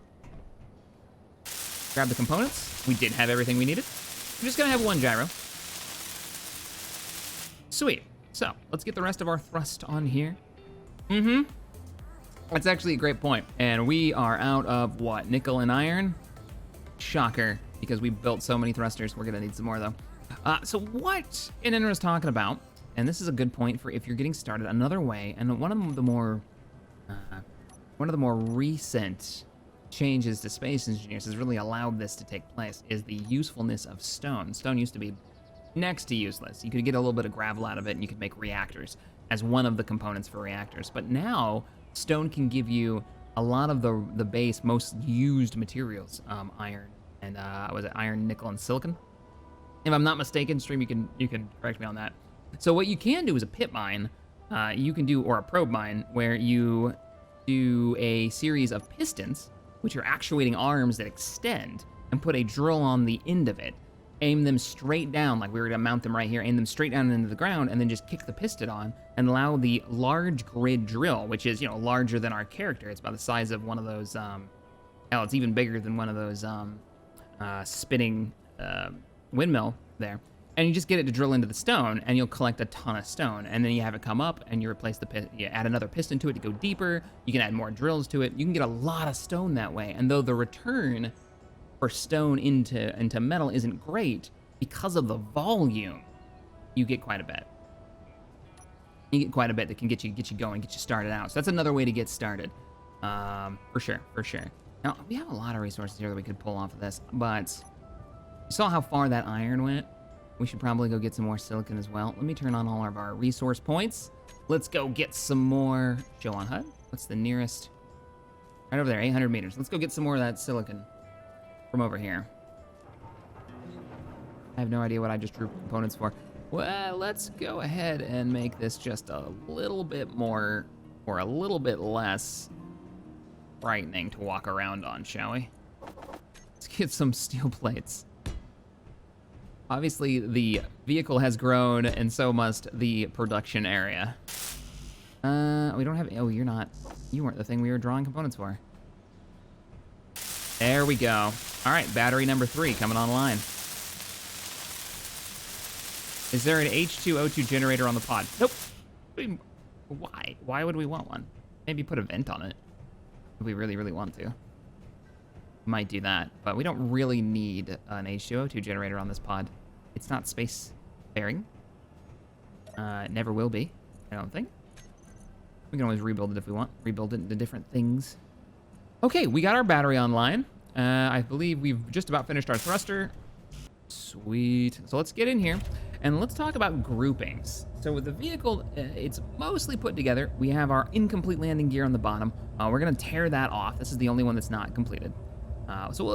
Grab the components. We did have everything we needed. I'm just gonna have one gyro. Sweet. So let's get the rest of our thrust on here. That's actually a great point. And we are out of what? Nickel and iron? Shocker, because we built so many thrusters. We're gonna need some more though. So what Inenra is talking about, and this is a good point for if you're getting started, another way, and one of the more recent changes to space engineers has really allowed this to take place is the usefulness of stone. Stone used to be next to useless. You could get a little bit of gravel out of it and you could make reactors as one of the components for reactors. But now stone can give you a lot of the base, most used materials, iron and was it iron, nickel, and silicon? If I'm not mistaken, stream, you can correct me on that. So what you can do is a pit mine, you can do, or a probe mine, where you do a series of pistons, which are actuating arms that extend, and put a drill on the end of it. Aim them straight down, like we were gonna mount them right here, aim them straight down into the ground, and then just kick the piston on, and allow the large grid drill, which is, you know, larger than our character. It's about the size of one of those, hell, it's even bigger than one of those spinning windmill there. And you just get it to drill into the stone, and you'll collect a ton of stone. And then you have it come up, and you replace you add another piston to it to go deeper. You can add more drills to it. You can get a lot of stone that way. And though the return for stone into metal isn't great, because of the volume, you get quite a bit. You get quite a bit that can get you going, get you started out. So that's another way to get started, for sure. Now we have a lot of resources here that we could pull off of this, but you saw how far that iron went. We should probably go get some more silicon as well. Let me turn on all of our resource points. Let's go get some more. Show on HUD. What's the nearest? Right over there, 800 meters. Let's go get some more of that silicon from over here. I have no idea what I just drew components for. Well, let's go ahead and make this just a little bit more, or a little bit less frightening to walk around on, shall we? Let's get some steel plates. Obviously, the vehicle has grown, and so must the production area. We don't have, oh, you weren't the thing we were drawing components for. There we go. All right, battery number 3 coming online. Is there an H2O2 generator on the pod? Nope. Why? Why would we want one? Maybe put a vent on it if we really, really want to. Might do that, but we don't really need an H2O2 generator on this pod. It's not space-faring. It never will be, I don't think. We can always rebuild it if we want. Rebuild it into different things. Okay, we got our battery online. I believe we've just about finished our thruster. Sweet. So let's get in here, and let's talk about groupings. So with the vehicle, it's mostly put together. We have our incomplete landing gear on the bottom. We're going to tear that off. This is the only one that's not completed. So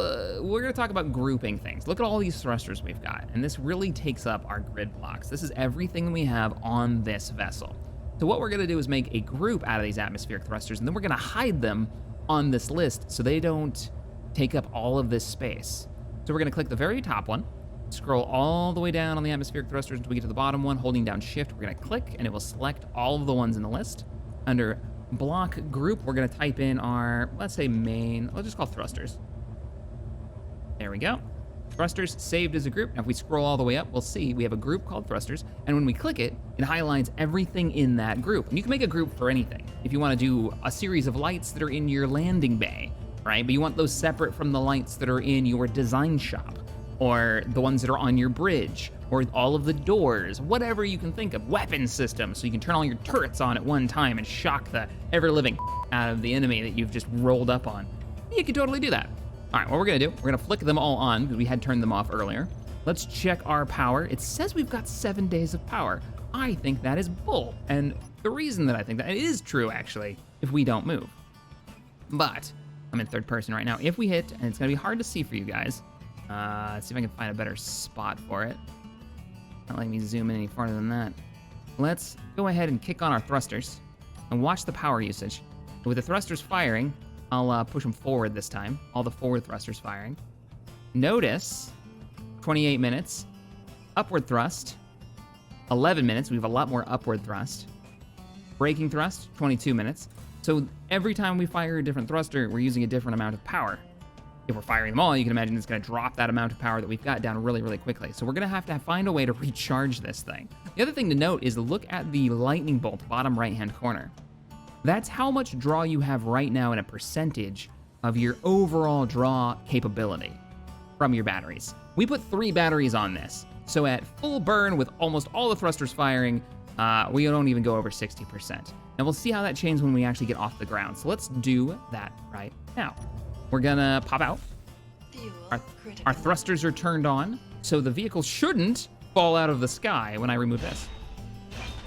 we're going to talk about grouping things. Look at all these thrusters we've got, and this really takes up our grid blocks. This is everything we have on this vessel. So what we're going to do is make a group out of these atmospheric thrusters, and then we're going to hide them on this list so they don't take up all of this space. So we're going to click the very top one, Scroll all the way down on the atmospheric thrusters until we get to the bottom one. Holding down shift, we're gonna click and it will select all of the ones in the list. Under block group, we're gonna type in our, let's say main, let's just call thrusters. There we go. Thrusters saved as a group. Now if we scroll all the way up, we'll see we have a group called thrusters, and when we click it, it highlights everything in that group. And you can make a group for anything. If you want to do a series of lights that are in your landing bay, right? But you want those separate from the lights that are in your design shop, or the ones that are on your bridge, or all of the doors, whatever you can think of. Weapon systems, so you can turn all your turrets on at one time and shock the ever-living out of the enemy that you've just rolled up on. You can totally do that. All right, what we're gonna do, we're gonna flick them all on because we had turned them off earlier. Let's check our power. It says we've got 7 days of power. I think that is bull. And the reason that I think that, it is true actually, if we don't move. But I'm in third person right now. If we hit, and it's gonna be hard to see for you guys. Let's see if I can find a better spot for it. Not letting me zoom in any farther than that. Let's go ahead and kick on our thrusters and watch the power usage. With the thrusters firing, I'll push them forward this time. All the forward thrusters firing. Notice 28 minutes. Upward thrust, 11 minutes. We have a lot more upward thrust. Braking thrust, 22 minutes. So every time we fire a different thruster, we're using a different amount of power. If we're firing them all, you can imagine it's gonna drop that amount of power that we've got down really, really quickly. So we're gonna have to find a way to recharge this thing. The other thing to note is look at the lightning bolt, bottom right-hand corner. That's how much draw you have right now in a percentage of your overall draw capability from your batteries. We put 3 batteries on this. So at full burn with almost all the thrusters firing, we don't even go over 60%. And we'll see how that changes when we actually get off the ground. So let's do that right now. We're gonna pop out. Our thrusters are turned on, so the vehicle shouldn't fall out of the sky when I remove this.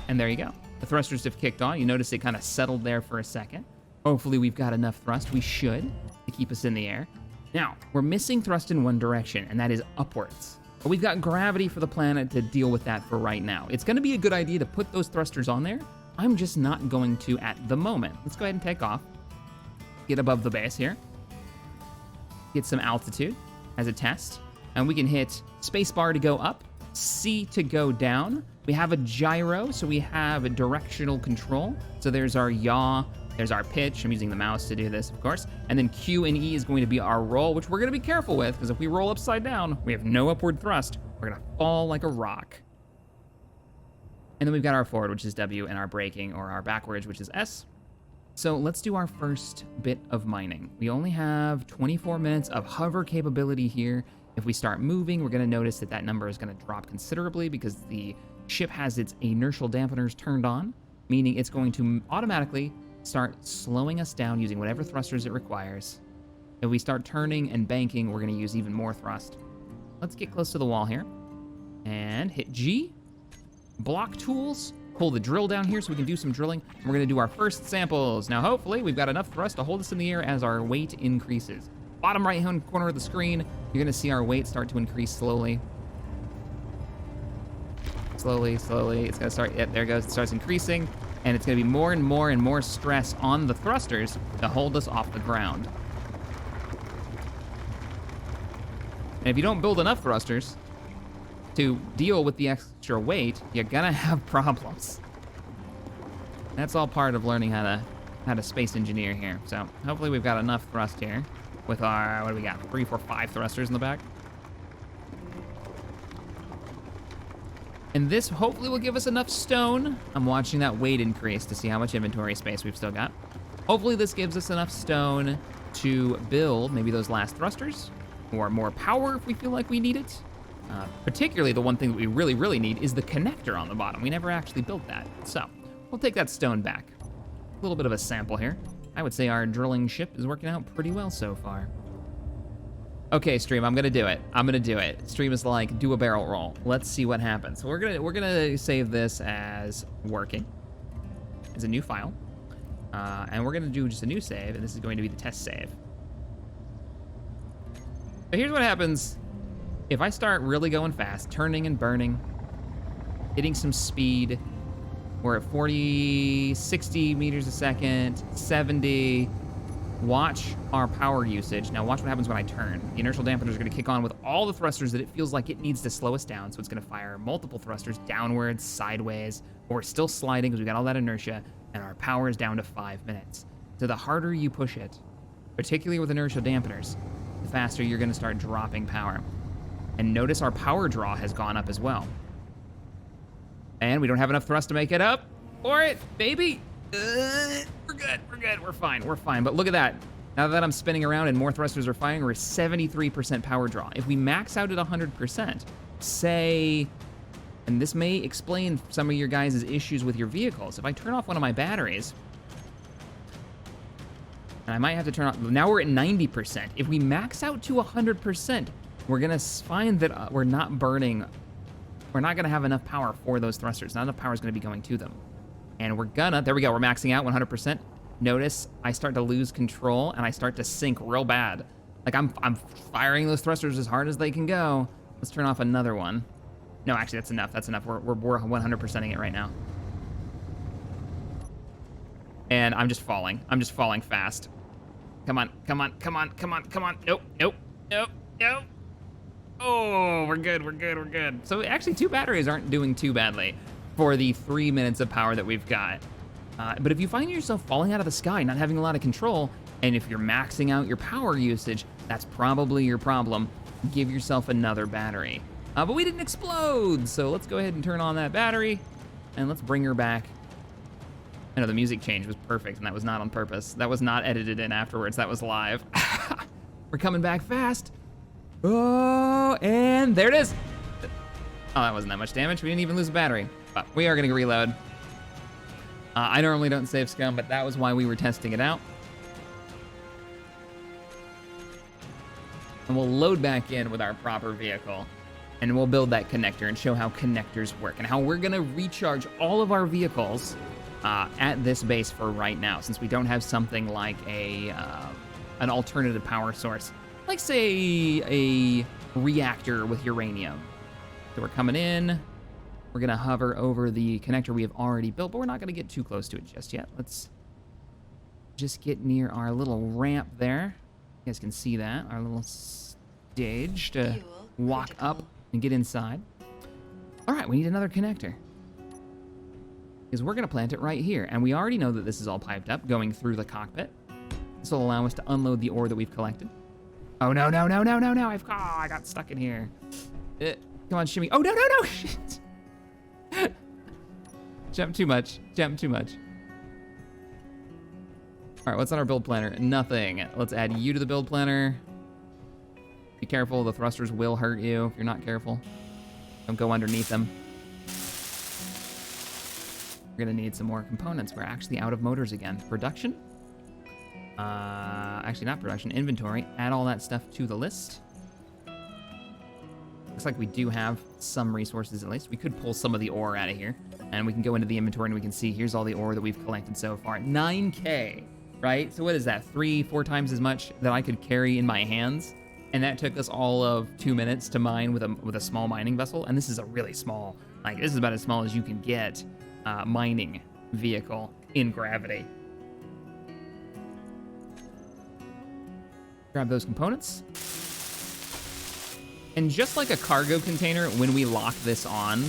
And there you go. The thrusters have kicked on. You notice it kind of settled there for a second. Hopefully we've got enough thrust, we should, to keep us in the air. Now, we're missing thrust in one direction, and that is upwards. But we've got gravity for the planet to deal with that for right now. It's gonna be a good idea to put those thrusters on there. I'm just not going to at the moment. Let's go ahead and take off. Get above the base here. Get some altitude as a test. And we can hit spacebar to go up, C to go down. We have a gyro, so we have a directional control. So there's our yaw, there's our pitch. I'm using the mouse to do this, of course. And then Q and E is going to be our roll, which we're gonna be careful with, because if we roll upside down, we have no upward thrust. We're gonna fall like a rock. And then we've got our forward, which is W, and our braking, or our backwards, which is S. So let's do our first bit of mining. We only have 24 minutes of hover capability here. If we start moving, we're gonna notice that that number is gonna drop considerably because the ship has its inertial dampeners turned on, meaning it's going to automatically start slowing us down using whatever thrusters it requires. If we start turning and banking, we're gonna use even more thrust. Let's get close to the wall here and hit G. Block tools, pull the drill down here so we can do some drilling. We're gonna do our first samples. Now, hopefully we've got enough thrust to hold us in the air as our weight increases. Bottom right-hand corner of the screen, you're gonna see our weight start to increase slowly. Slowly, slowly, it's gonna start, yep, there it goes, it starts increasing, and it's gonna be more and more and more stress on the thrusters to hold us off the ground. And if you don't build enough thrusters to deal with the extra weight, you're gonna have problems. That's all part of learning how to space engineer here. So hopefully we've got enough thrust here with our, what do we got, 3, 4, 5 thrusters in the back. And this hopefully will give us enough stone. I'm watching that weight increase to see how much inventory space we've still got. Hopefully this gives us enough stone to build maybe those last thrusters or more power if we feel like we need it. Particularly the one thing that we really, really need is the connector on the bottom. We never actually built that. So we'll take that stone back. A little bit of a sample here. I would say our drilling ship is working out pretty well so far. Okay, stream, I'm gonna do it. I'm gonna do it. Stream is like, do a barrel roll. Let's see what happens. So we're gonna save this as working. It's a new file. And we're gonna do just a new save, and this is going to be the test save. So here's what happens if I start really going fast, turning and burning, hitting some speed. We're at 40, 60 meters a second, 70. watch our power usage. Now watch what happens when I turn. The inertial dampener is going to kick on with all the thrusters that it feels like it needs to slow us down. So it's going to fire multiple thrusters downwards, sideways, but we're still sliding because we got all that inertia, and our power is down to 5 minutes. So the harder you push it, particularly with inertial dampeners, the faster you're going to start dropping power. And notice our power draw has gone up as well. And we don't have enough thrust to make it up for it, baby. We're good, we're fine. But look at that. Now that I'm spinning around and more thrusters are firing, we're 73% power draw. If we max out at 100%, say, and this may explain some of your guys' issues with your vehicles. If I turn off one of my batteries, and I might have to turn off, now we're at 90%. If we max out to 100%, we're gonna find that we're not burning, we're not gonna have enough power for those thrusters. Not enough power is gonna be going to them. And we're gonna, there we go, we're maxing out 100%. Notice I start to lose control and I start to sink real bad. Like I'm firing those thrusters as hard as they can go. Let's turn off another one. No, actually that's enough, We're 100%ing it right now. And I'm just falling fast. Come on. Nope. Oh, we're good. So actually 2 batteries aren't doing too badly for the 3 minutes of power that we've got. But if you find yourself falling out of the sky, not having a lot of control, and if you're maxing out your power usage, that's probably your problem. Give yourself another battery. But we didn't explode, so let's go ahead and turn on that battery, and let's bring her back. I know the music change was perfect, and that was not on purpose. That was not edited in afterwards, that was live. We're coming back fast. Oh, and there it is. Oh, that wasn't that much damage. We didn't even lose a battery, but we are gonna reload. I normally don't save scum, but that was why we were testing it out. And we'll load back in with our proper vehicle, and we'll build that connector and show how connectors work and how we're gonna recharge all of our vehicles at this base for right now, since we don't have something like an alternative power source, like say a reactor with uranium. So we're coming in. We're gonna hover over the connector we have already built, but we're not gonna get too close to it just yet. Let's just get near our little ramp there. You guys can see that, our little stage to walk up and get inside. All right, we need another connector, because we're gonna plant it right here. And we already know that this is all piped up, going through the cockpit. This will allow us to unload the ore that we've collected. Oh, no, I got stuck in here. Come on, shimmy. Oh, no. Shit. Jump too much. All right, what's on our build planner? Nothing. Let's add you to the build planner. Be careful, the thrusters will hurt you if you're not careful. Don't go underneath them. We're gonna need some more components. We're actually out of motors again. Production? Actually not production, inventory. Add all that stuff to the list. Looks like we do have some resources at least. We could pull some of the ore out of here, and we can go into the inventory and we can see here's all the ore that we've collected so far. 9K, right? So what is that, 3-4 times as much that I could carry in my hands? And that took us all of 2 minutes to mine with a small mining vessel. And this is a really small, like this is about as small as you can get mining vehicle in gravity. Grab those components. And just like a cargo container, when we lock this on,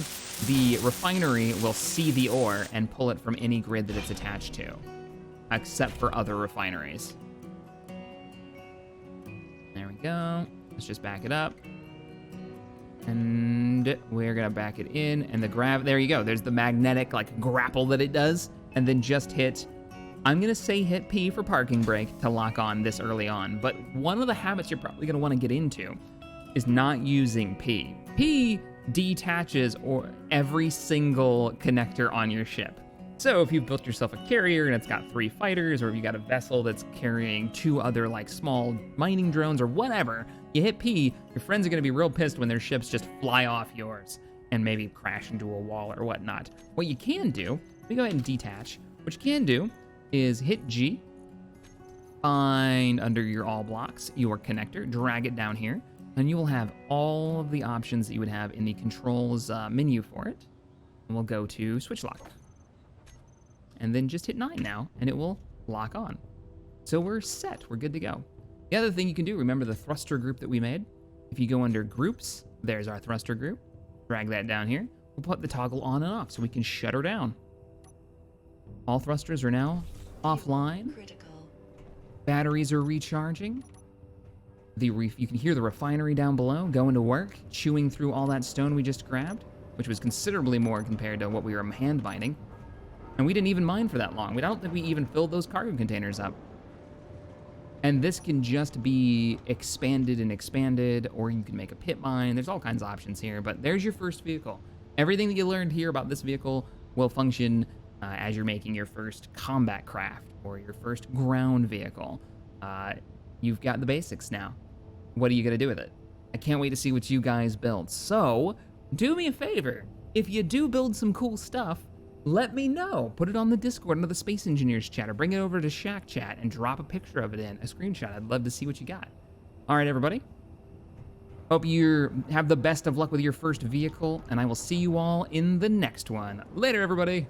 the refinery will see the ore and pull it from any grid that it's attached to, except for other refineries. There we go. Let's just back it up. And we're gonna back it in, and there you go. There's the magnetic like grapple that it does, and then just hit, I'm gonna say hit P for parking brake to lock on this early on. But one of the habits you're probably gonna wanna get into is not using P. P detaches or every single connector on your ship. So if you've built yourself a carrier and it's got 3 fighters, or if you got a vessel that's carrying 2 other like small mining drones or whatever, you hit P, your friends are gonna be real pissed when their ships just fly off yours and maybe crash into a wall or whatnot. What you can do, let me go ahead and detach. What you can do is hit G, find under your all blocks your connector, drag it down here, and you will have all of the options that you would have in the controls menu for it. And we'll go to switch lock. And then just hit 9 now, and it will lock on. So we're set. We're good to go. The other thing you can do, remember the thruster group that we made? If you go under groups, there's our thruster group. Drag that down here. We'll put the toggle on and off so we can shut her down. All thrusters are now offline. Critical. Batteries are recharging. You can hear the refinery down below going to work, chewing through all that stone we just grabbed, which was considerably more compared to what we were hand mining. And we didn't even mine for that long. I don't think we even filled those cargo containers up. And this can just be expanded and expanded, or you can make a pit mine. There's all kinds of options here, but there's your first vehicle. Everything that you learned here about this vehicle will function as you're making your first combat craft or your first ground vehicle. You've got the basics now. What are you gonna do with it? I can't wait to see what you guys build. So, do me a favor. If you do build some cool stuff, let me know. Put it on the Discord under the Space Engineers chat, or bring it over to Shack Chat and drop a picture of it in, a screenshot. I'd love to see what you got. All right, everybody. Hope you have the best of luck with your first vehicle, and I will see you all in the next one. Later, everybody.